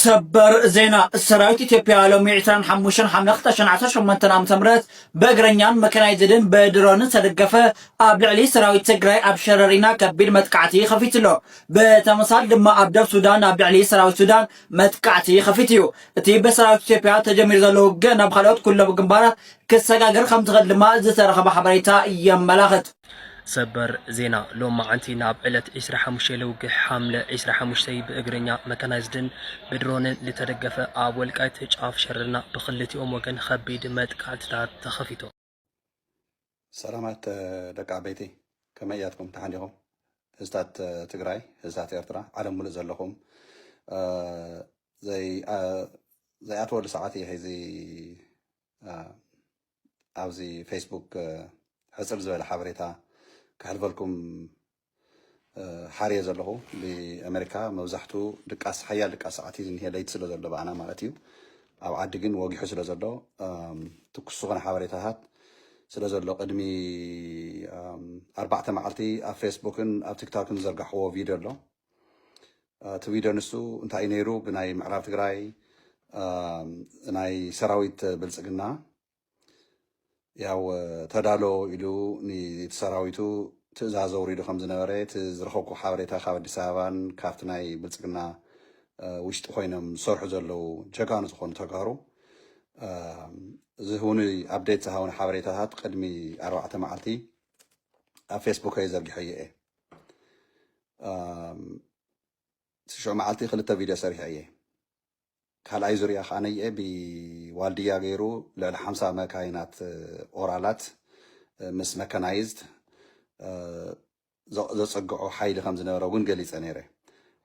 ሰበር ዜና ሰራዊት ኢትዮጵያ ሎሚ 25 حمله 2018 ዓ.ም በእግረኛን መካናይዝድን በድሮንን ተደገፈ ኣብ ልዕሊ ሰራዊት ትግራይ ኣብ ሸረሪና ከቢድ መጥቃዕቲ ከፊትሎ በተመሳል ድማ ኣብ ደቡብ ሱዳን ኣብ ልዕሊ ሰራዊት ሱዳን መጥቃዕቲ ከፊትዩ እቲ በሰራዊት ኢትዮጵያ ተጀሚሩ ዘሎ ውግእ ናብ ካልኦት ኩሎም ግንባራት ክሰጋገር ከም ዝኽእል ድማ ዝተረኸበ ሓበሬታ የመላኽት። ሰበር ዜና ሎማ ዓንቲ ናብ ዕለት 25 ለውግሕ ሓምለ 25 ብእግረኛ መካናይዝድን ብድሮንን ዝተደገፈ ኣብ ወልቃይት ጫፍ ሸረርና ብክልቲኦም ወገን ከቢድ መጥቃዕትታት ተኸፊቶ። ሰላማት ደቂ ዓበይቲ ከመይ እያትኩም ተሓኒኹም? ህዝታት ትግራይ ህዝታት ኤርትራ ዓለም ሙሉእ ዘለኹም ዘይኣትወሉ ሰዓት እየ ሕዚ ኣብዚ ፌስቡክ ሕፅር ዝበለ ሓበሬታ كحلفلكم حارية زلهو بأمريكا مبزحتو دقاس حيال دقاس عتيزن هي ليت سلو زلو بعنا مالتيو أو عدقين وقيحو سلو زلو تكسوغن حواريتهات سلو زلو قدمي 4 معلتي أف فيسبوكن أف تيك توكن زرقحو فيديو لو تو فيديو نسو انتا ينيرو بناي معراب تقراي ناي سراويت بلسقنا ያው ተዳሎ ኢሉ ንሰራዊቱ ትእዛዝ አውሪዱ ከም ዝነበረ ዝረኸብኩ ሓበሬታ ካብ ኣዲስ ኣበባን ካብቲ ናይ ብልፅግና ውሽጢ ኮይኖም ዝሰርሑ ዘለው ጀጋኑ ዝኾኑ ተጋሩ ዝህቡኒ ኣፕዴት ዝሃቡኒ ሓበሬታታት ቅድሚ 4 መዓልቲ ኣብ ፌስቡክ ዘርጊሐ እየ። 9 መዓልቲ 2 ቪድዮ ሰሪሐ እየ። ካልኣይ ዙርያ ከዓነየ ብዋልድያ ገይሩ ልዕሊ 50 መካይናት ኦራላት ምስ መካናይዝድ ዘፀግዑ ሓይሊ ከም ዝነበረ እውን ገሊፀ ነይረ።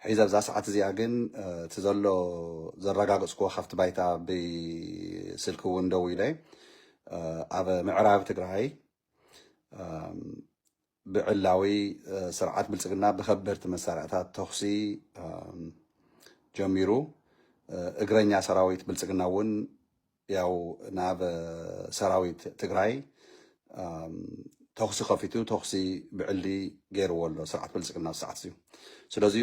ሕዚ ኣብዛ ሰዓት እዚኣ ግን እቲ ዘሎ ዘረጋገፅክዎ ካብቲ ባይታ ብስልኪ እውን ደው ኢለ ኣብ ምዕራብ ትግራይ ብዕላዊ ስርዓት ብልፅግና ብከበድቲ መሳርዕታት ተኽሲ ጀሚሩ እግረኛ ሰራዊት ብልጽግና እውን ያው ናብ ሰራዊት ትግራይ ተኽሲ ከፊቱ ተኽሲ ብዕሊ ገይርዎ ኣሎ ስርዓት ብልጽግና ሰዓት እዩ። ስለዚ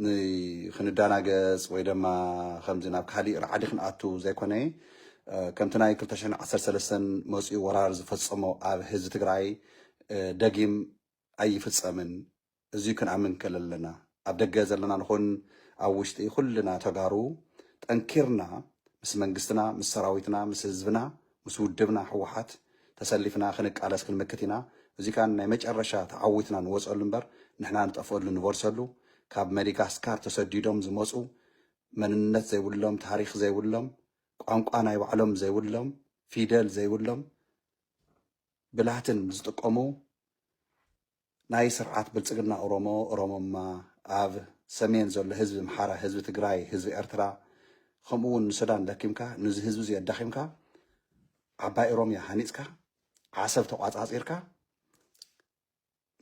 ንክንዳናገጽ ወይ ድማ ከምዚ ናብ ካሊእ ራዕዲ ክንኣቱ ዘይኮነ ከምቲ ናይ 2013 መፅኡ ወራር ዝፈፀሞ ኣብ ህዝቢ ትግራይ ደጊም ኣይፍፀምን እዙይ ክንኣምን ከለለና ኣብ ደገ ዘለና ንኹን ኣብ ውሽጢ ኩልና ተጋሩ ጠንኪርና ምስ መንግስትና ምስ ሰራዊትና ምስ ህዝብና ምስ ውድብና ሕወሓት ተሰሊፍና ክንቃለስ ክንምክት ኢና። እዚ ካን ናይ መጨረሻ ተዓዊትና ንወፀሉ እምበር ንሕና ንጠፍአሉ ንበርሰሉ ካብ መዲጋስካር ተሰዲዶም ዝመፁ መንነት ዘይብሎም ታሪክ ዘይብሎም ቋንቋ ናይ ባዕሎም ዘይብሎም ፊደል ዘይብሎም ብላትን ዝጥቀሙ ናይ ስርዓት ብልፅግና ኦሮሞማ ኣብ ሰሜን ዘሎ ህዝቢ ምሓራ ህዝቢ ትግራይ ህዝቢ ኤርትራ ከምኡውን ንሱዳን ለኪምካ ነዚ ህዝቢ እዚ ኣዳኺምካ ዓባይ ኦሮምያ ሃኒፅካ ዓሰብ ተቋፃፂርካ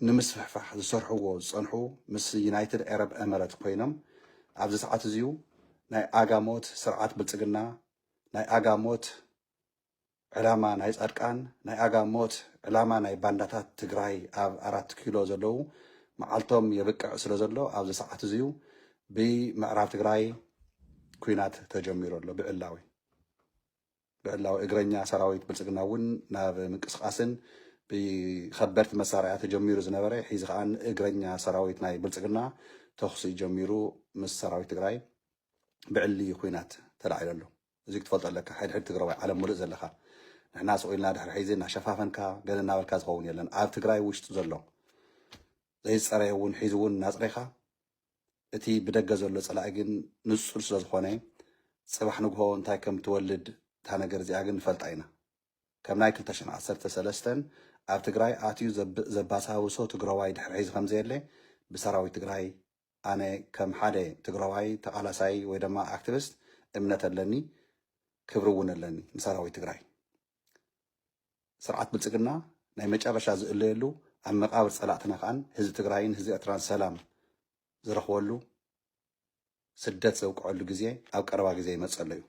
ንምስፍሕፋሕ ዝሰርሕዎ ዝፀንሑ ምስ ዩናይትድ አረብ ኤምሬት ኮይኖም ኣብዚ ሰዓት እዚዩ ናይ ኣጋሞት ስርዓት ብልፅግና ናይ ኣጋሞት ዕላማ ናይ ጻድቃን ናይ ኣጋሞት ዕላማ ናይ ባንዳታት ትግራይ ኣብ 4 ኪሎ ዘለው መዓልቶም የብቅዕ ስለ ዘሎ ኣብዚ ሰዓት እዚዩ ብምዕራብ ትግራይ ኩናት ተጀሚሩ ኣሎ። ብዕላዊ እግረኛ ሰራዊት ብልፅግና እውን ናብ ምንቅስቃስን ብከበድቲ መሳርያ ተጀሚሩ ዝነበረ ሕዚ ከዓ እግረኛ ሰራዊት ናይ ብልፅግና ተኽሲ ጀሚሩ ምስ ሰራዊት ትግራይ ብዕሊ ኩናት ተላዒሉ ኣሎ። እዚ ክትፈልጦ ኣለካ ሕድሕድ ትግራዋይ ዓለም ሙሉእ ዘለካ ንሕና ስቁኢልና ድሕሪ ሕዚ እናሸፋፈንካ ገለ እናበልካ ዝኸውን የለን ኣብ ትግራይ ውሽጢ ዘሎ ዘይፀረየ እውን ሒዙ እውን እናፅረይካ እቲ ብደገ ዘሎ ፀላኢ ግን ንፁር ስለ ዝኾነ ፅባሕ ንግሆ እንታይ ከም ትወልድ እታ ነገር እዚኣ ግን ንፈልጣ ኢና። ከም ናይ 2013 ኣብ ትግራይ ኣትዩ ዘባሳውሶ ትግራዋይ ድሕሪ ሒዚ ከም ዘየለ ብሰራዊት ትግራይ ኣነ ከም ሓደ ትግራዋይ ተቃላሳይ ወይ ድማ ኣክቲቪስት እምነት ኣለኒ ክብሪ እውን ኣለኒ ንሰራዊት ትግራይ። ስርዓት ብልፅግና ናይ መጨረሻ ዝእለየሉ ኣብ መቃብር ፀላእትና ከዓን ህዝቢ ትግራይን ህዝቢ ኤርትራን ሰላም ዝረኽበሉ ስደት ዘውቅዐሉ ግዜ ኣብ ቀረባ ግዜ ይመፀሉ እዩ።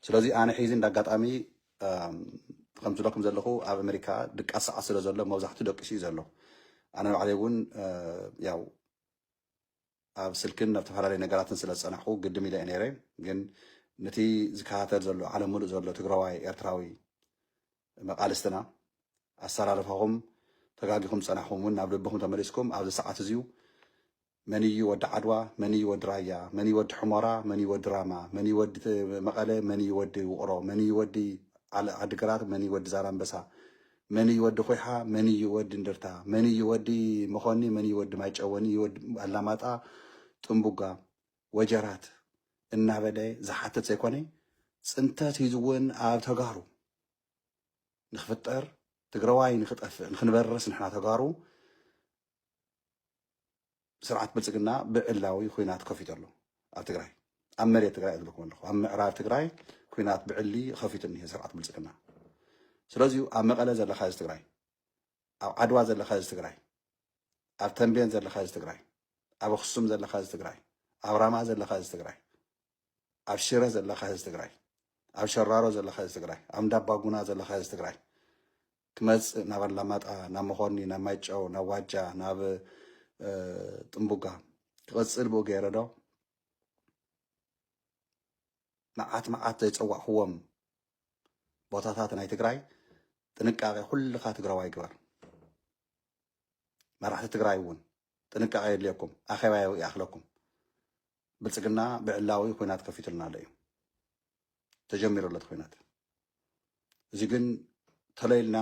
ስለዚ ኣነ ሒዚ እንዳጋጣሚ ከም ዝለኩም ዘለኹ ኣብ ኣሜሪካ ድቃስ ሰዓት ስለ ዘሎ መብዛሕትኡ ደቂሱ እዩ ዘሎ። ኣነ ባዕለይ እውን ያው ኣብ ስልክን ኣብ ተፈላለዩ ነገራትን ስለ ዝፀናሕኩ ግድም ኢለ ነይረ ግን ነቲ ዝከታተል ዘሎ ዓለም ሙሉእ ዘሎ ትግራዋይ ኤርትራዊ መቃልስትና ኣሰራርፋኹም ተጋጊኹም ፀናሕኩም እውን ናብ ልብኹም ተመሊስኩም ኣብዚ ሰዓት እዚዩ መን እዩ ወዲ ዓድዋ መን እዩ ወዲ ራያ መን እዩ ወዲ ሕሞራ መን እዩ ወዲ ራማ መን እዩ ወዲ መቐለ መን እዩ ወዲ ውቕሮ መን እዩ ወዲ ዓዲግራት መን እዩ ወዲ ዛላንበሳ መን እዩ ወዲ ኩሓ መን እዩ ወዲ እንድርታ መን እዩ ወዲ መኾኒ መን እዩ ወዲ ማይጨው መን እዩ ወዲ ኣላማጣ ጥንቡጋ ወጀራት እናበለ ዝሓትት ዘይኮነ ፅንተት ሒዙ እውን ኣብ ተጋሩ ንክፍጠር ትግራዋይ ንክጠፍእ ንክንበርስ ንሕና ተጋሩ ስርዓት ብልፅግና ብዕላዊ ኩናት ከፊቱ ኣሎ ኣብ ትግራይ ኣብ መሬት ትግራይ ዝልኩም ኣለኹ ኣብ ምዕራብ ትግራይ ኩናት ብዕሊ ከፊቱ እኒሄ ስርዓት ብልፅግና ስለዚ ኣብ መቐለ ዘለካ ህዝቢ ትግራይ ኣብ ዓድዋ ዘለካ ህዝቢ ትግራይ ኣብ ተንቤን ዘለካ ህዝቢ ትግራይ ኣብ ኣክሱም ዘለካ ህዝቢ ትግራይ ኣብ ራማ ዘለካ ህዝቢ ትግራይ ኣብ ሽረ ዘለካ ህዝቢ ትግራይ ኣብ ሸራሮ ዘለካ ህዝቢ ትግራይ ኣብ እንዳባጉና ዘለካ ህዝቢ ትግራይ ክመፅእ ናብ ኣላማጣ ናብ መኾኒ ናብ ማይጨው ናብ ዋጃ ናብ ጥንቡጋ ክቅፅል ብኡ ገይረ ዶ መዓት ዘይፀዋዕኽዎም ቦታታት ናይ ትግራይ ጥንቃቄ ኩልካ ትግራዋይ ግበር መራሕቲ ትግራይ እውን ጥንቃቄ የድልየኩም ኣኼባ ይኣኽለኩም ብልፅግና ብዕላዊ ኩናት ከፊቱልና ኣሎ እዩ ተጀሚሩ ኣሎ ኩናት እዚ ግን ተለይልና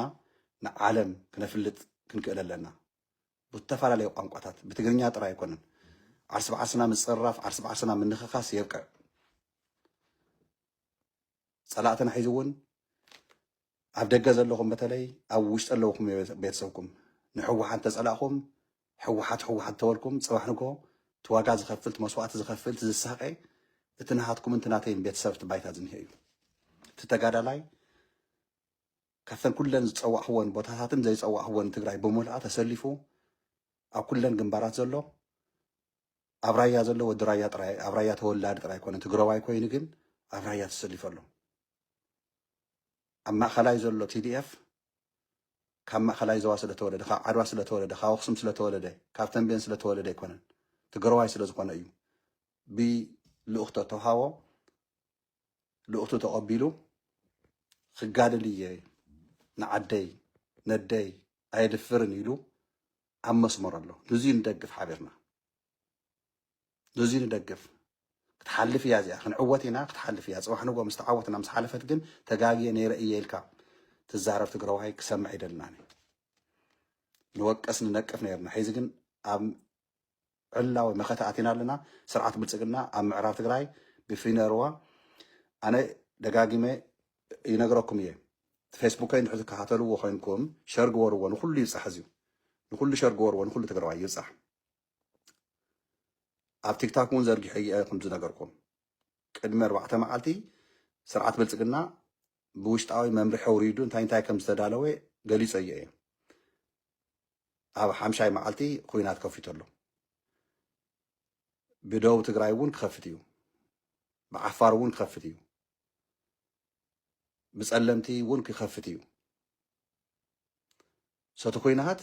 ንዓለም ክነፍልጥ ክንክእል ኣለና ብተፈላለዩ ቋንቋታት ብትግርኛ ጥራይ ኣይኮነን ዓርሲ በዓርስና ምፅራፍ ዓርሲ በዓርስና ምንኽኻስ የብቅዕ ፀላእትና ሒዙ እውን ኣብ ደገ ዘለኹም በተለይ ኣብ ውሽጢ ኣለውኩም ቤተሰብኩም ንሕወሓት ተፀላእኹም ሕወሓት ተወልኩም ፅባሕ ንጎ እቲ ዋጋ ዝኸፍል እቲ መስዋእቲ ዝኸፍል እቲ ዝሳቀ እቲ ናሃትኩም እንትናተይን ቤተሰብ እቲ ባይታ ዝኒሄ እዩ እቲ ተጋዳላይ ካብተን ኩለን ዝፀዋዕኽዎን ቦታታትን ዘይፀዋዕኽዎን ትግራይ ብምልኣ ተሰሊፉ ኣብ ኩለን ግንባራት ዘሎ ኣብ ራያ ዘሎ ወዲ ራያ ጥራይ ኣብ ራያ ተወላዲ ጥራይ ኮነ ትግራዋይ ኮይኑ ግን ኣብ ራያ ተሰሊፉ ኣሎ ኣብ ማእኸላይ ዘሎ ቲዲኤፍ ካብ ማእኸላይ ዞባ ስለተወለደ ካብ ዓድዋ ስለተወለደ ካብ ኣክሱም ስለተወለደ ካብ ተንቤን ስለተወለደ ኣይኮነን ትግራዋይ ስለዝኮነ እዩ ብልኡኽቶ ተውሃቦ ልኡኽቱ ተቐቢሉ ክጋድል እየ ንዓደይ ነደይ ኣይድፍርን ኢሉ ኣብ መስመር ኣሎ ንዙ ንደግፍ ሓቢርና ንዙ ንደግፍ ክትሓልፍ እያ እዚኣ ክንዕወት ኢና ክትሓልፍ እያ ፅባሕ ንጎ ምስ ተዓወትና ምስ ሓለፈት ግን ተጋግየ ነይረ እየ ኢልካ ትዛረብ ትግራዋይ ክሰምዕ ይደልና ንወቀስ ንነቅፍ ነርና ሕዚ ግን ኣብ ዕላዊ መኸታ ኣቲና ኣለና ስርዓት ብልፅግና ኣብ ምዕራብ ትግራይ ብፊነርዋ ኣነ ደጋጊመ ይነግረኩም እየ ፌስቡከይ እንድሕር ትከታተልዎ ኮይንኩም ሸር ግበርዎ ንኩሉ ይብፃሕ እዝዩ ንኩሉ ሸር ግበርዎ ንኩሉ ትግራዋይ ይብፃሕ ኣብ ቲክታክ እውን ዘርጊሐ እየ ከም ዝነገርኩም ቅድሚ 4 መዓልቲ ስርዓት ብልፅግና ብውሽጣዊ መምርሒ ውሪዱ እንታይ ከም ዝተዳለወ ገሊፀ እየ ኣብ 5 መዓልቲ ኩናት ከፊቱ ኣሎ ብደቡብ ትግራይ እውን ክኸፍት እዩ ብዓፋር እውን ክኸፍት እዩ ብፀለምቲ እውን ክኸፍት እዩ ሰቲ ኩናት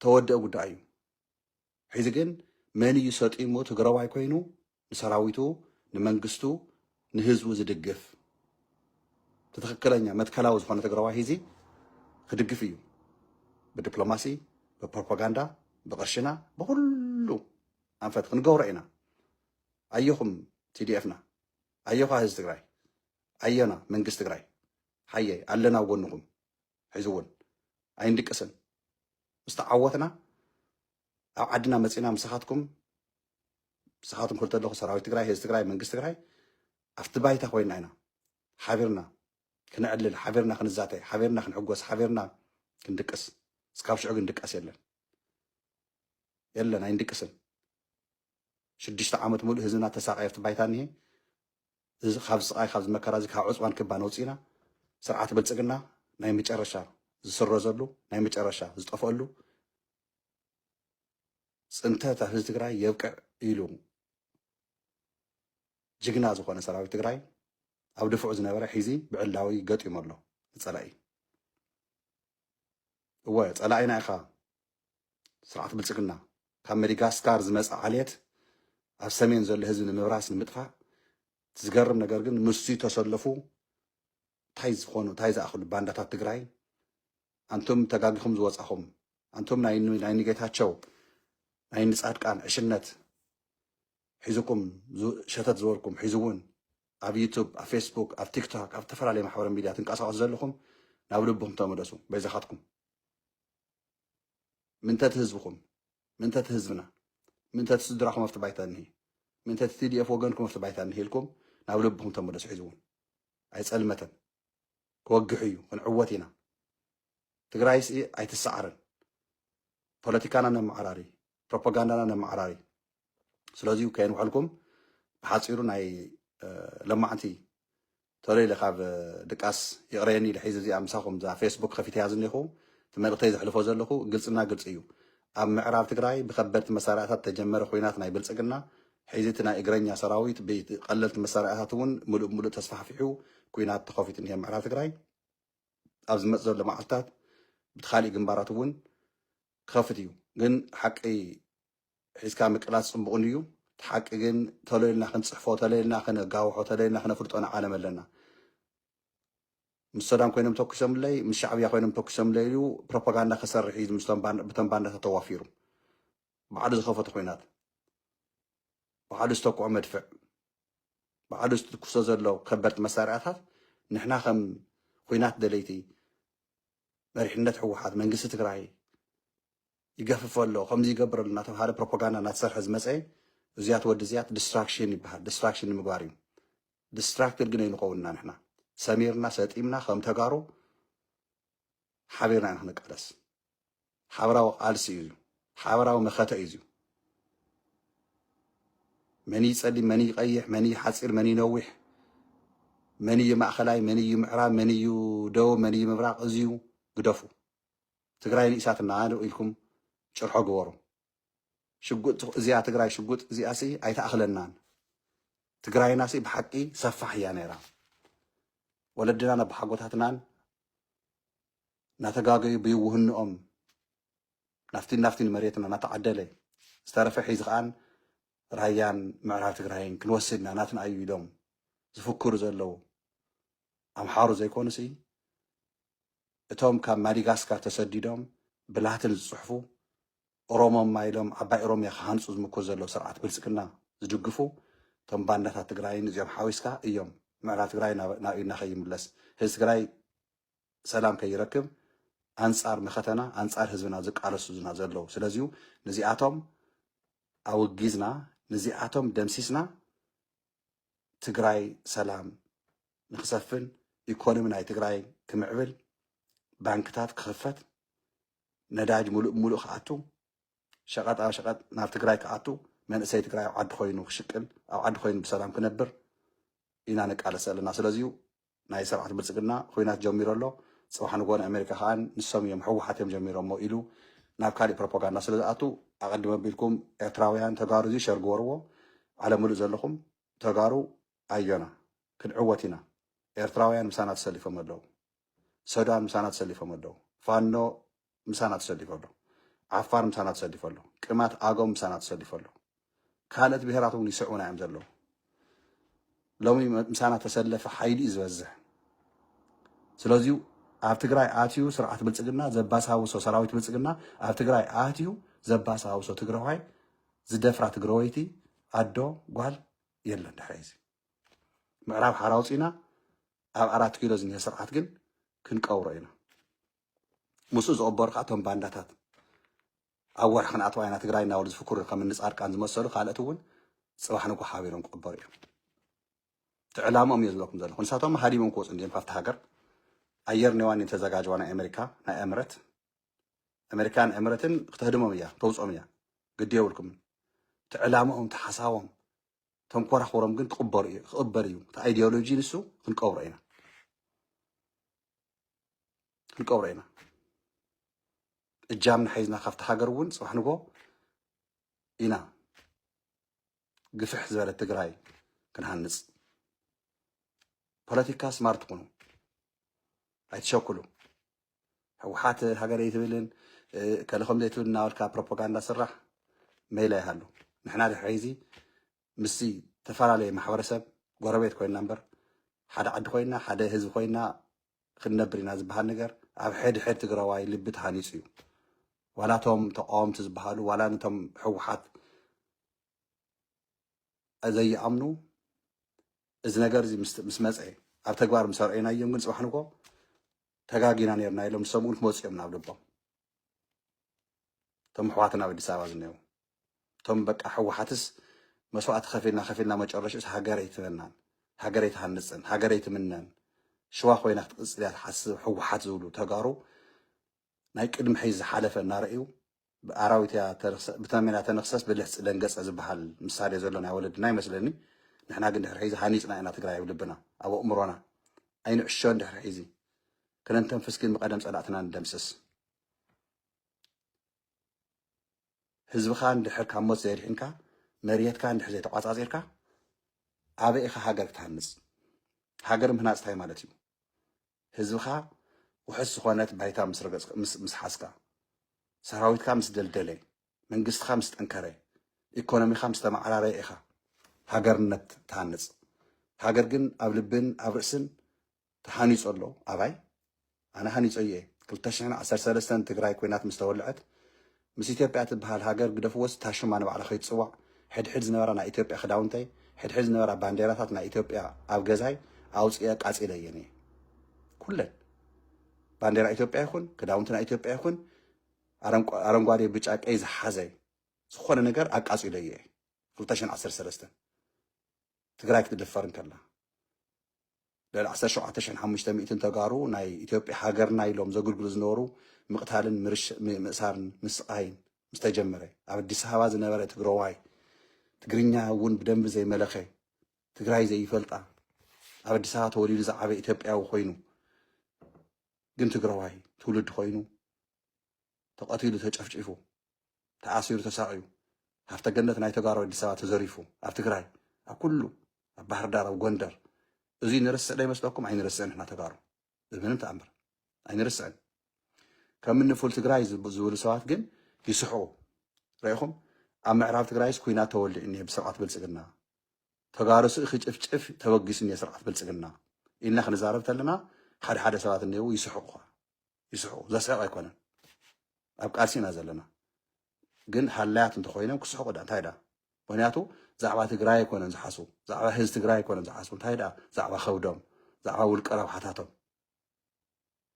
ተወድአ ጉዳይ እዩ ሕዚ ግን መን እዩ ሰጢሙ ትግራዋይ ኮይኑ ንሰራዊቱ ንመንግስቱ ንህዝቡ ዝድግፍ ትክክለኛ መትከላዊ ዝኾነ ትግራዋይ ሂዚ ክድግፍ እዩ ብዲፕሎማሲ ብፕሮፓጋንዳ ብቅርሽና ብኩሉ ኣንፈት ክንገብሮ ኢና ኣየኹም ቲዲኤፍና ኣየኻ ህዝቢ ትግራይ ኣየና መንግስቲ ትግራይ ሓየ ኣለና ጎንኩም ሕዚ እውን ኣይንድቅስን ምስተዓወትና ኣብ ዓድና መፂና ምስኻትኩም ክልተ ኣለኹ ሰራዊት ትግራይ ህዝቢ ትግራይ መንግስቲ ትግራይ ኣብቲ ባይታ ኮይና ኢና ሓቢርና ክንዕልል ሓቢርና ክንዛተይ ሓቢርና ክንዕጎስ ሓቢርና ክንድቅስ እስካብ ሽዑ ግን ድቀስ የለን ኣይንድቅስን 6 ዓመት ሙሉእ ህዝብና ተሳቃይ ኣብቲ ባይታ እኒሄ እዚ ካብ ስቃይ ካብ ዝመከራ እዚ ካብ ዕፅዋን ክባን ወፂና ስርዓት ብልፅግና ናይ መጨረሻ ዝስረዘሉ ናይ መጨረሻ ዝጠፍአሉ ፅንተት ህዝቢ ትግራይ የብቅዕ ኢሉ ጅግና ዝኾነ ሰራዊት ትግራይ ኣብ ድፍዑ ዝነበረ ሒዚ ብዕላዊ ገጢሙ ኣሎ ንፀላኢ እወ ፀላኢና ኢኻ ስርዓት ብልፅግና ካብ መዳጋስካር ዝመጽ ዓልየት ኣብ ሰሜን ዘሎ ህዝቢ ንምብራስ ንምጥፋእ ዝገርም ነገር ግን ምሱ ተሰለፉ ታይ ዝኣኽሉ ባንዳታት ትግራይ አንቶም ተጋጊኹም ዝወጻኹም አንቶም ናይ ንጌታቸው ናይ ንጻድቃን ዕሽነት ሒዙኩም ሸተት ዝበልኩም ሒዙውን ኣብ ዩቱብ ኣብ ፌስቡክ ኣብ ቲክቶክ ኣብ ተፈላለየ ማሕበራዊ ሚድያ ትንቀሳቀሱ ዘለኹም ናብ ልብኩም ተመለሱ በይዛኻትኩም ምንተት ህዝብኩም ምንተት ህዝብና ምንተት ስድራኹም ኣብቲ ባይታ እንሂ ምንተት TDF ወገንኩም ኣብቲ ባይታ እንሂ ኢልኩም ናብ ልብኩም ተመለሱ ሒዙውን ኣይጸልመተን ክወግሑ እዩ ክንዕወት ኢና ትግራይስ ኣይትሰዓርን ፖለቲካና ነመዓራሪ ፕሮፓጋንዳና ነመዓራሪ ስለዚሁ ከየንውሐልኩም ብሓፂሩ ናይ ለማዓንቲ ተለይለ ካብ ድቃስ ይቕረየኒ ልሒዝ እዚኣ ምሳኹም ዛ ፌስቡክ ከፊት እያ ዝኒኹ እቲ መልእኽተይ ዘሕልፎ ዘለኹ ግልፅና ግልፂ እዩ ኣብ ምዕራብ ትግራይ ብከበድቲ መሳርሕታት ተጀመረ ኩናት ናይ ብልፅግና ሒዚ እቲ ናይ እግረኛ ሰራዊት ብቀለልቲ መሳርሕታት እውን ሙሉእ ተስፋሕፊሑ ኩናት ተኸፊት እኒሄ ምዕራብ ትግራይ ኣብ ዝመፅ ዘሎ መዓልትታት ብቲ ካሊእ ግንባራት እውን ክኸፍት እዩ ግን ሓቂ ሒዝካ ምቅላስ ፅቡቕን እዩ እቲ ሓቂ ግን ተለይልና ክንፅሕፎ ተለይልና ክነጋውሖ ተለይልና ክነፍልጦ ንዓለም ኣለና ምስ ሰዳም ኮይኖም ተኪሶምለይ ምስ ሻዕብያ ኮይኖም ተኪሶምለይ ኢሉ ፕሮፓጋንዳ ክሰርሕ እዩ ብቶም ባንዳታት ተዋፊሩ ባዕሉ ዝኸፈተ ኩናት ባዕሉ ዝተኩዖ መድፍዕ ባዕሉ ዝትኩሶ ዘሎ ከበድቲ መሳርሕታት ንሕና ከም ኩናት ደለይቲ መሪሕነት ሕወሓት መንግስቲ ትግራይ ይገፍፍ ኣሎ ከምዚ ይገብር ኣሎ እናተባሃለ ፕሮፓጋንዳ እናተሰርሐ ዝመፀ እዚያት ወዲ እዚያት ዲስትራክሽን ይበሃል ዲስትራክሽን ንምግባር እዩ ዲስትራክትድ ግን ኣይንኸውንና ንሕና ሰሚርና ሰጢምና ከም ተጋሩ ሓቢርና ኢና ክንቃለስ ሓበራዊ ቃልሲ እዩ ሓበራዊ መኸተ እዩ መን ይጸሊም መን ይቀይሕ መን ይሓፂር መን ይነዊሕ መን ማእኸላይ መን ምዕራብ መን ደቡብ መን ምብራቅ እዚዩ ግደፉ ትግራይ ንእሳትና ኢልኩም ጭርሖ ግበሩ ሽጉጥ እዚኣ ትግራይ ሽጉጥ እዚኣ ሲ ኣይተኣኽለናን ትግራይና ሲ ብሓቂ ሰፋሕ እያ ነይራ ወለድና ነብሓጎታትናን ናተጋገዩ ብይውህንኦም ናፍቲን መሬትና ናተዓደለ ዝተረፈ ሒዚ ከዓን ራያን ምዕራብ ትግራይን ክንወስድና ናትና እዩ ኢሎም ዝፍክሩ ዘለው ኣምሓሩ ዘይኮኑሲ እቶም ካብ ማዳጋስካር ተሰዲዶም ብላትን ዝፅሕፉ ኦሮሞማ ኢሎም ዓባይ ኦሮምያ ክሃንፁ ዝምክሩ ዘለው ስርዓት ብልፅግና ዝድግፉ እቶም ባንዳታት ትግራይን እዚኦም ሓዊስካ እዮም ምዕራብ ትግራይ ናብ ኢድና ከይምለስ ህዝቢ ትግራይ ሰላም ከይረክብ ኣንጻር መኸተና ኣንጻር ህዝብና ዝቃለሱና ዘለው ስለዚሁ ነዚኣቶም ኣውጊዝና ነዚኣቶም ደምሲስና ትግራይ ሰላም ንክሰፍን ኢኮኖሚ ናይ ትግራይ ክምዕብል ባንክታት ክኽፈት ነዳጅ ሙሉእ ክኣቱ ሸቐጣ ሸቐጥ ናብ ትግራይ ክኣቱ መንእሰይ ትግራይ ኣብ ዓዲ ኮይኑ ክሽቅል ኣብ ዓዲ ኮይኑ ብሰላም ክነብር ኢና ንቃለስ ኣለና ስለዚሁ ናይ ስርዓት ብልፅግና ኩናት ጀሚሩ ኣሎ ፅባሕ ንጎን ኣሜሪካ ከዓ ንሶም እዮም ሕወሓት እዮም ጀሚሮሞ ኢሉ ናብ ካሊእ ፕሮፓጋንዳ ስለ ዝኣቱ ኣቐዲሞ ኣቢልኩም ኤርትራውያን ተጋሩ እዚ ሸር ግበርዎ ዓለም ሙሉእ ዘለኹም ተጋሩ ኣየና ክንዕወት ኢና ኤርትራውያን ምሳና ተሰሊፎም ኣለዉ ሱዳን ምሳና ተሰሊፎም ኣለዉ ፋኖ ምሳና ተሰሊፎ ኣሎ ዓፋር ምሳና ተሰሊፎ ኣሎ ቅማት ኣጎም ምሳና ተሰሊፎ ኣሎ ካልኦት ብሄራት እውን ይስዕቡና እዮም ዘለዉ ሎሚ ምሳና ተሰለፈ ሓይሊ እዩ ዝበዝሕ ስለዚሁ ኣብ ትግራይ ኣትዩ ስርዓት ብልፅግና ዘባሳውሶ ሰራዊት ብልፅግና ኣብ ትግራይ ኣትዩ ዘባሳውሶ ትግራዋይ ዝደፍራ ትግራወይቲ ኣዶ ጓል የለን ድሕሪ እዚ ምዕራብ ሓራ ውፅኢና ኣብ 4 ኪሎ ዝኒሄ ስርዓት ግን ክንቀብሮ ኢና ምስኡ ዝቕበሩ ከዓ እቶም ባንዳታት ኣብ ወርሒ ክንኣትዋ ኢና ትግራይ እናበሉ ዝፍክሩ ከም ንፃድቃን ዝመሰሉ ካልኦት እውን ፅባሕ ንጎ ሓቢሮም ክቕበሩ እዮም ትዕላሞም እየ ዝብለኩም ዘለኹ ንሳቶም ሃዲሞም ክወፁ እንዲኦም ካብቲ ሃገር ኣየር ኔዋን ተዘጋጅዋ ናይ ኣሜሪካ ናይ እምረት ኣሜሪካን እምረትን ክትህድሞም እያ ተውፆም እያ ግዲ የብልኩም ትዕላሞም ተሓሳቦም ተንኮራኽሮም ግን ክቕበር እዩ እቲ ኣይዲዮሎጂ ንሱ ክንቀብሮ ኢና እጃምና ሓይዝና ካብቲ ሃገር እውን ፅባሕ ንጎ ኢና ግፍሕ ዝበለ ትግራይ ክንሃንፅ ፖለቲካ ስማርት ኩኑ ኣይትሸኩሉ ሕወሓት ሃገረይ ትብልን ከለኸም ዘይትብል እናበልካ ፕሮፓጋንዳ ስራሕ ميلا يهالو نحنا الحيزي مسي تفرالي محورسب غربيت كوينا نمبر حدا عد خوينا حدا هزب خوينا خنبرينا زبحال نجر عب حد تقراواي لبت هانيسيو ولا توم تقام تزبحالو ولا نتم حوحات زي أمنو إذ نجر زي مسمزعي عب تقبار مسارعينا يوم قلت وحنوكو تقاقينا نيرنا يلوم سمون موسيقى من عبدالبا توم حواتنا بدي ساواز نيو توم بك حوحاتس مسوات خفينا ما تقرش هاجري تمنان هاجري تهنسن هاجري تمنن شوا خوينا تقصليات حس حوحات زولو تقارو نايك قدم حيز حلفه نارئيو بأراويتيا بتمنينا تنخصص بالحس لنقص زبحال مساري زولنا ولدنا يمسلني نحنا قد حيز هانيصنا انا تقراي ولبنا او امرونا اين عشون دحر حيزي كنا نتنفس كل مقدم صلاتنا ندمسس حزب خان دحر كاموت زي الحنكا مريت كان دحر زي تقاصاصيركا ابي اخ هاجر تهنس هاجر مهناص تاي مالتيو حزب خا وحس خوانات بايتا مسرقص مسحاسكا سراويت كامس دلدلي منقست خامس تنكري ايكونومي خامس تمعراري اخا هاجرنت تهنس هاجر جن ابلبن ابرسن تهانيص الله اباي انا هانيص ايه كلتشنا 13 تግራይ ኮይናት مستولعت مس ኢትዮጵያ ትበሃል ሃገር ግደፍወስ ታሽማ ነው على خيط صواع حد ዝነበራ ናይ ኢትዮጵያ خداونتي حد ዝነበራ ባንዴራታት ናይ ኢትዮጵያ ኣብ ገዛይ ኣውጽያ ቃጺለየኒ ኩለን ባንዴራ ኢትዮጵያ ይኹን خداونت ናይ ኢትዮጵያ ይኹን አረንጓዴ ብጫ ቀይ ዝሓዘይ ዝኾነ ነገር ኣቃጺለየ 2013 ትግራይ ክትደፈርን ከላ لا 17,500 تجارو ناي إثيوبيا هاجرنا يلوم زغلغل زنورو مقتالن مأسارن مسقاين مستجمره عبد السحواز نبره تجرواي تجرينيا ون بدنب زي ملخي تجراي زي يفلطا عبد السحات وليد زعبه إثيوبيا وخوينو ግን ትግራዋይ ትውልድ ኮይኑ ተቀቲሉ ተጨፍጭፉ ተኣሲሩ ተሳቂዩ ሃፍተ ገነት ናይ ተጋሩ አዲስ አበባ ተዘሪፉ ኣብ ትግራይ ኣብ ኩሉ ኣብ ባህር ዳር ኣብ ጎንደር እዚ ንርስዕ ዳ ይመስለኩም ኣይንርስዕን እሕና ተጋሩ ብምንም ተኣምር ኣይንርስዕን ከም ንፉል ትግራይ ዝብሉ ሰባት ግን ይስሑ ራይኹም ኣብ ምዕራብ ትግራይስ ኩናት ተወልዕ እኒሄ ብስርዓት ብልጽግና ተጋሩ ስእኺ ጭፍጭፍ ተበጊስ እኒሄ ስርዓት ብልጽግና ኢልና ክንዛረብ ተለና ሓደ ሰባት እኒሄው ይስሑ ዘስሕቕ ኣይኮነን ኣብ ቃልሲና ዘለና ግን ሃላያት እንተኾይኖም ክስሕቁ ዳ እንታይ ዳ ምክንያቱ ዛዕባ ትግራይ ኣይኮነን ዝሓስቡ ዛዕባ ህዝቢ ትግራይ ኣይኮነን ዝሓስቡ እንታይ ዳ ዛዕባ ከብዶም ዛዕባ ውልቀ ረብሓታቶም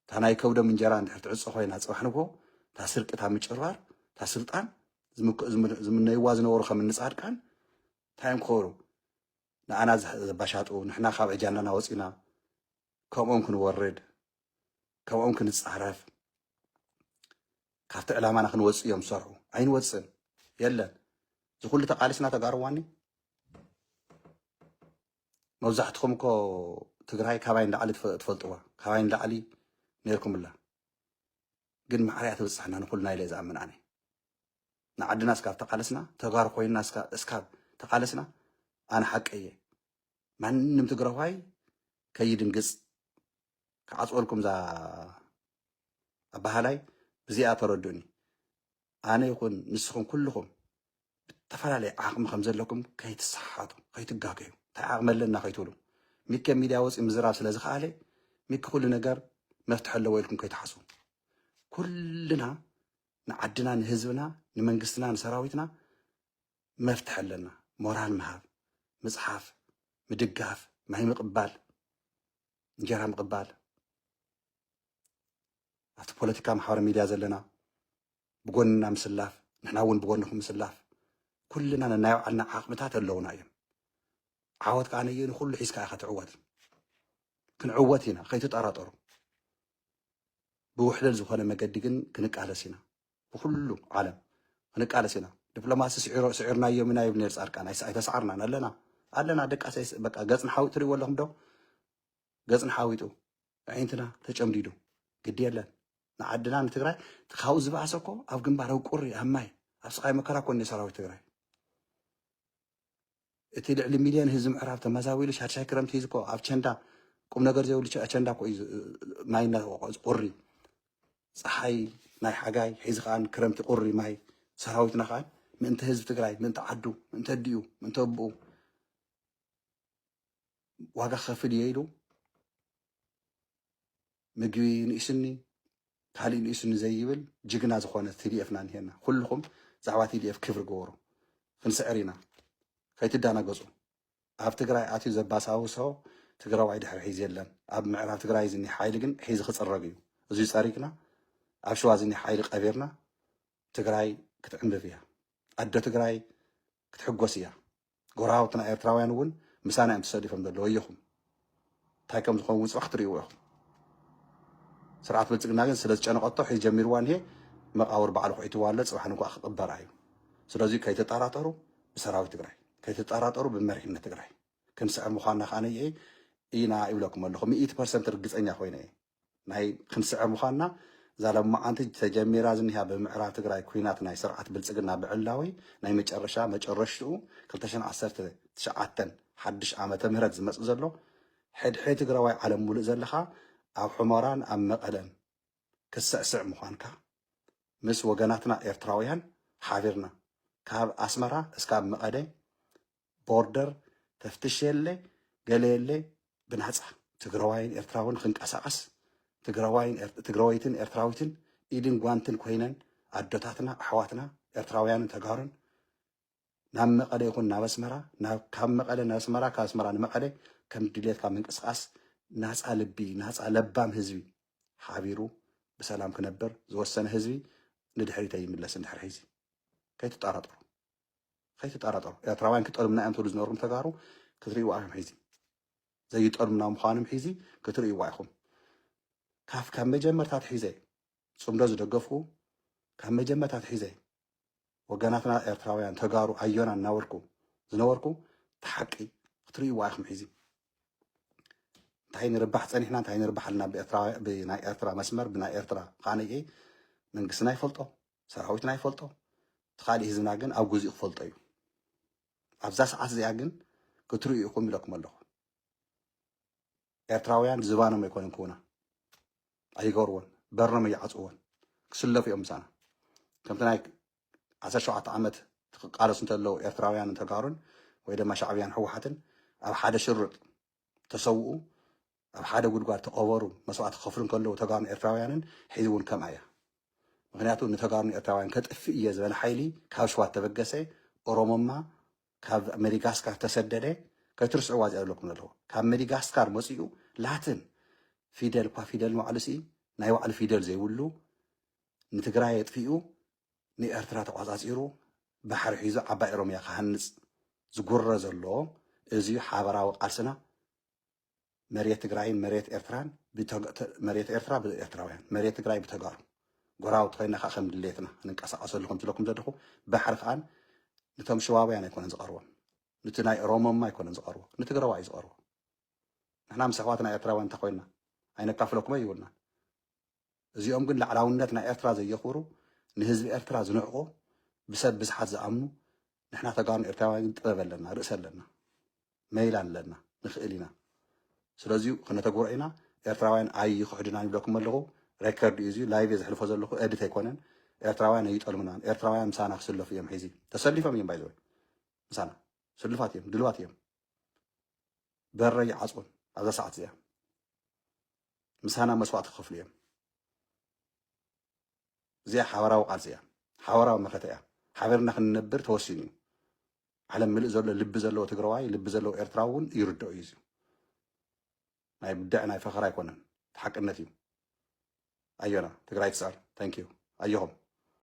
እታ ናይ ከብዶም እንጀራ እንድሕር ትዕፆ ኮይና ፅባሕንጎ እታ ስርቂ እታ ምጭርባር እታ ስልጣን ዝምነይዋ ዝነበሩ ከም እንፃድቃን እንታይም ክኸብሩ ንኣና ዘባሻጡ ንሕና ካብ ዕጃናና ወፂና ከምኦም ክንወርድ ከምኦም ክንፃረፍ ካብቲ ዕላማና ክንወፅእ እዮም ዝሰርሑ ኣይንወፅን የለን ዝኩሉ ተቃሊስና ተጋርዋኒ መብዛሕትኩም እኮ ትግራይ ካባይ እንዳዓሊ ትፈልጥዋ ካባይ እንዳዓሊ ነርኩምላ ግን ማዕርያ ትብፅሕና ንኩልና ኢለ ዝኣምን ኣነ ንዓድና እስካብ ተቃለስና ተጋሩ ኮይንና እስካብ ተቃለስና ኣነ ሓቂ እየ ማንም ትግራዋይ ከይድንግፅ كعصولكم ذا أبهلاي بزيادة تردوني أنا يكون نسخون كلكم تفعل عقم خمسة لكم كي تصحاتوا كي تجاكيو تعمل لنا كي تقولوا ميك ميديا وس إمزراس لازخ عليه ميك كل نجار مفتح له ويلكم كي تحسون كلنا نعدنا نهزبنا نمنقصنا نسراويتنا مفتح لنا مورال مهاب مصحف مدقاف ما هي مقبال نجارها مقبال أفت بوليتيكا محور ميديا زلنا بقولنا مسلاف نحن أول بقولناهم مسلاف كلنا ننايو عنا عاقبتات اللونا يم عوض كان يجي كل حيس كأخذ عوض كن عوضنا خيط تأراطر بوحدة الزخانة مجدين كنك على سنا وكله عالم كنك على سنا دبلوماسي سعرنا يومنا يبني الأركان أي تسعرنا لنا دك أساس بقى جزء نحاول تري ولا هم دو جزء نحاويته عينتنا تجمديدو قدي لا نعدنا نتقرأ تخاوز بعسكو أو جنبه قري أهمي أسقي مكرا كوني سراوي تقرأ تيل المليون هزم عرفت مزاويلش هرشاي كرم تيزكو أف شندا قم نقدر زاولش شندا كويس ماينا قري صحي ناي حاجاي حيزخان كرم تقري ماي سراوي تنخان ምእንቲ ህዝቢ ትግራይ ምእንቲ ዓዱ ምእንቲ ኣዲኡ ምእንቲ ኣቦኡ ዋጋ ክኸፍል እየ ኢሉ ምግቢ ንእስኒ ካልእ ንእስኒ ዘይብል ጅግና ዝኾነ ቲዲኤፍና እኒሄና ኩልኩም ዛዕባ ቲዲኤፍ ክብሪ ገበሩ ክንስዕር ኢና ከይትዳናገፁ ኣብ ትግራይ ኣትዩ ዘባሳውሶ ትግራዋይ ድሕሪ ሒዝ የለን ኣብ ምዕራብ ትግራይ ዝኒ ሓይሊ ግን ሒዚ ክፅረግ እዩ እዙይ ፀሪግና ኣብ ሸዋ ዝኒ ሓይሊ ቀቢርና ትግራይ ክትዕንብብ እያ ኣደ ትግራይ ክትሕጎስ እያ ጎራውትና ኤርትራውያን እውን ምሳና እዮም ተሰዲፎም ዘለዉ እየኹም እንታይ ከም ዝኾኑ ውፅባ ክትርእይዎ ኢኹም ስርዓት ብልፅግና ግን ስለ ዝጨነቐቶ ሒዝ ጀሚርዋ እኒሄ መቃብር በዓል ኩዒትዋ ኣሎ ፅባሕ ንኳ ክቕበራ እዩ ስለዚ ከይተጠራጠሩ ብሰራዊት ትግራይ ከይተጠራጠሩ ብመሪሕነት ትግራይ ክንስዕር ምዃንና ከዓ ነየ ኢና ይብለኩም ኣለኹ 100% ርግፀኛ ኮይነ እየ ናይ ክንስዕር ምዃንና እዛ ለማዓንቲ ተጀሚራ ዝኒሃ ብምዕራብ ትግራይ ኩናት ናይ ስርዓት ብልፅግና ብዕላዊ ናይ መጨረሻ መጨረሽኡ 2019 ሓድሽ ዓመተ ምህረት ዝመፅእ ዘሎ ሕድሕድ ትግራዋይ ዓለም ሙሉእ ዘለኻ ኣብ ሕሞራን ኣብ መቐለን ክስዕስዕ ምዃንካ ምስ ወገናትና ኤርትራውያን ሓቢርና ካብ ኣስመራ እስካብ መቐለ ቦርደር ተፍትሽ የለ ገለ የለ ብናፃ ትግራዋይን ኤርትራውን ክንቀሳቀስ ትግራዋይትን ኤርትራዊትን ኢድን ጓንትን ኮይነን ኣዶታትና ኣሕዋትና ኤርትራውያንን ተጋሩን ናብ መቐለ ይኹን ናብ ኣስመራ ካብ መቐለ ናብ ኣስመራ ካብ ኣስመራ ንመቐለ ከም ድሌትካ ምንቅስቃስ ናፃ ልቢ ናፃ ለባም ህዝቢ ሓቢሩ ብሰላም ክነብር ዝወሰነ ህዝቢ ንድሕሪተ ይምለስ እንድሕር ሒዚ ከይትጠራጠሩ ኤርትራውያን ክጠልምና እዮም ትብሉ ዝነበሩም ተጋሩ ክትርእይዋ ኢኹም ሒዚ ዘይጠልምና ምዃኖም ሒዚ ክትርእይዋ ኢኹም ካብ መጀመርታት ሒዘ ፅምዶ ዝደገፍኩ ካብ መጀመርታት ሒዘ ወገናትና ኤርትራውያን ተጋሩ ኣዮና እናበልኩ ዝነበርኩ ተሓቂ ክትርእይዋ ኢኹም ሒዚ እንታይ ንርባሕ ፀኒሕና እንታይ ንርባሕ ኣለና ብናይ ኤርትራ መስመር ብናይ ኤርትራ ካነየ መንግስትና ይፈልጦ ሰራዊትና ይፈልጦ ተኻሊእ ህዝብና ግን ኣብ ግዜኡ ክፈልጦ እዩ ኣብዛ ሰዓት እዚኣ ግን ክትርእዩ ኢኹም ኢለኩም ኣለኹ ኤርትራውያን ዝባኖም ኣይኮነን ክውና ኣይገርዎን በርኖም ኣይዓፅዎን ክስለፉ እዮም ምሳና ከምቲ ናይ 17 ዓመት ክቃለሱ እንተለዉ ኤርትራውያንን ተጋሩን ወይ ድማ ሻዕብያን ሕወሓትን ኣብ ሓደ ሽርጥ ተሰውኡ ኣብ ሓደ ጉድጓድ ተቐበሩ መስዋዕቲ ክኸፍሉ ከለዉ ተጋሩን ኤርትራውያንን ሒዚ እውን ከምኣ እያ ምክንያቱ ንተጋሩን ኤርትራውያን ከጥፍእ እየ ዝበለ ሓይሊ ካብ ሸዋ ተበገሰ ኦሮሞማ ካብ መዲጋስካር ተሰደደ ከይትርስዕዋ እዚኣ ዘለኩም ኣለዎ ካብ መዲጋስካር መፂኡ ላትን ፊደል እኳ ፊደል ማዕልሲ ናይ ባዕሉ ፊደል ዘይብሉ ንትግራይ የጥፊኡ ንኤርትራ ተቋፃፂሩ ባሕሪ ሒዙ ዓባይ ኦሮምያ ክሃንፅ ዝጉረ ዘሎ እዚ ሓበራዊ ቃልስና መሬት ትግራይን መሬት ኤርትራን መሬት ኤርትራ ብኤርትራውያን መሬት ትግራይ ብተጋሩ ጎራውቲ ኮይና ከዓ ከም ድሌትና ንንቀሳቀሰሉ ከም ትለኩም ዘለኹ ባሕሪ ከዓን ነቶም ሸባብያን ኣይኮነን ዝቐርቦም ነቲ ናይ ኦሮሞማ ኣይኮነን ዝቐርቦ ንትግራዋ እዩ ዝቐርቦ ንሕና ምስ ኣሕዋትና ኤርትራውያን እንተኮይንና ኣይነካፍለኩም ይብልና እዚኦም ግን ላዕላውነት ናይ ኤርትራ ዘየኽብሩ ንህዝቢ ኤርትራ ዝንዕቆ ብሰብ ብዙሓት ዝኣምኑ ንሕና ተጋሩን ኤርትራውያን ግን ጥበብ ኣለና ርእሲ ኣለና መይል ኣለና ንኽእል ኢና ስለዚ ክነተጉርዖ ኢና ኤርትራውያን ኣይክሕድና ይብለኩም ኣለኹ ሬከርድ እዩ እዚ ላይቭ ዘሕልፎ ዘለኹ ኤዲት ኣይኮነን ኤርትራውያን ኣይጠልሙናን ኤርትራውያን ምሳና ክስለፉ እዮም ሒዚ ተሰሊፎም እዮም ባይዘወይ ምሳና ስልፋት እዮም ድልዋት እዮም በረ ይዓፅውን ኣብዛ ሰዓት እዚኣ ምሳና መስዋዕቲ ክኸፍሉ እዮም እዚኣ ሓበራዊ ቃልሲ እያ ሓበራዊ መኸተ እያ ሓቢርና ክንነብር ተወሲኑ እዩ ዓለም ምልእ ዘሎ ልቢ ዘለዎ ትግራዋይ ልቢ ዘለዎ ኤርትራ እውን ይርድኦ እዩ ናይ ብድዕ ናይ ፈኸራ ኣይኮነን ተሓቅነት እዩ ኣዮና ትግራይ ትስዕር ታንኪዩ ኣየኹም